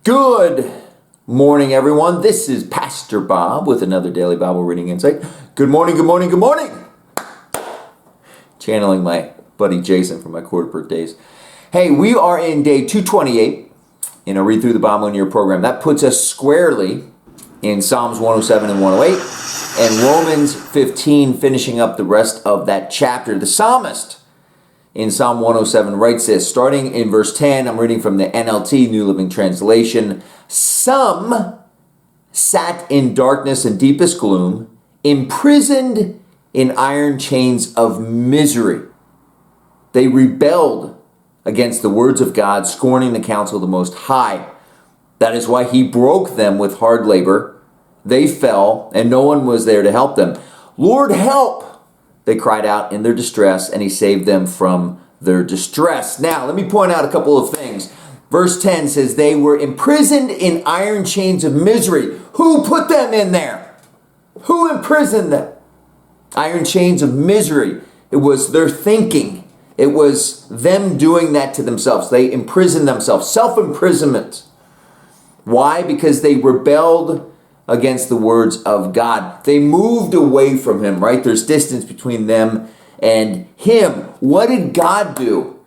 Good morning, everyone. This is Pastor Bob with another Daily Bible Reading Insight. Good morning, good morning, good morning. Channeling my buddy Jason from my Quarter days. Hey, we are in day 228 in a Read Through the Bible in Your program. That puts us squarely in Psalms 107 and 108 and Romans 15, finishing up the rest of that chapter. The psalmist in Psalm 107 writes this, starting in verse 10, I'm reading from the NLT, New Living Translation. Some sat in darkness and deepest gloom, imprisoned in iron chains of misery. They rebelled against the words of God, scorning the counsel of the Most High. That is why he broke them with hard labor. They fell, and no one was there to help them. Lord, help! They cried out in their distress, and he saved them from their distress. Now, let me point out a couple of things. Verse 10 says, they were imprisoned in iron chains of misery. Who put them in there? Who imprisoned them? Iron chains of misery. It was their thinking. It was them doing that to themselves. They imprisoned themselves. Self-imprisonment. Why? Because they rebelled against the words of God. They moved away from him, right? There's distance between them and him. What did God do?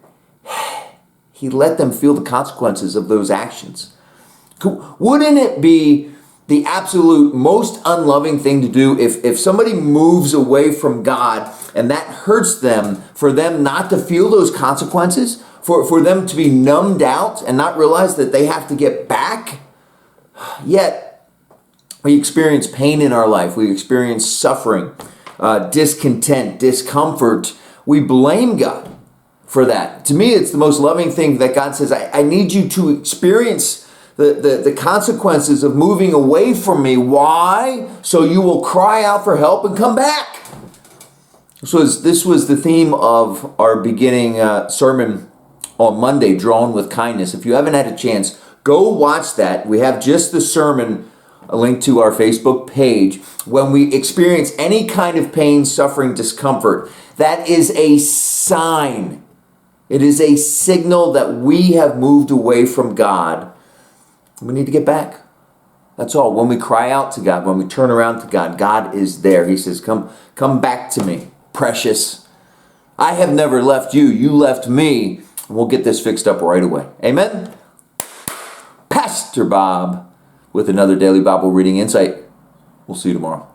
He let them feel the consequences of those actions. Wouldn't it be the absolute most unloving thing to do if somebody moves away from God and that hurts them, for them not to feel those consequences, for them to be numbed out and not realize that they have to get back? Yet, we experience pain in our life. We experience suffering, discontent, discomfort. We blame God for that. To me, it's the most loving thing that God says, I need you to experience the consequences of moving away from me. Why? So you will cry out for help and come back. This was the theme of our beginning sermon on Monday, Drawn with Kindness. If you haven't had a chance, go watch that. We have just the sermon, a link to our Facebook page. When we experience any kind of pain, suffering, discomfort, that is a sign. It is a signal that we have moved away from God. We need to get back. That's all. When we cry out to God, when we turn around to God, God is there. He says, come back to me, precious. I have never left you. You left me. We'll get this fixed up right away. Amen? Pastor Bob with another Daily Bible Reading Insight. We'll see you tomorrow.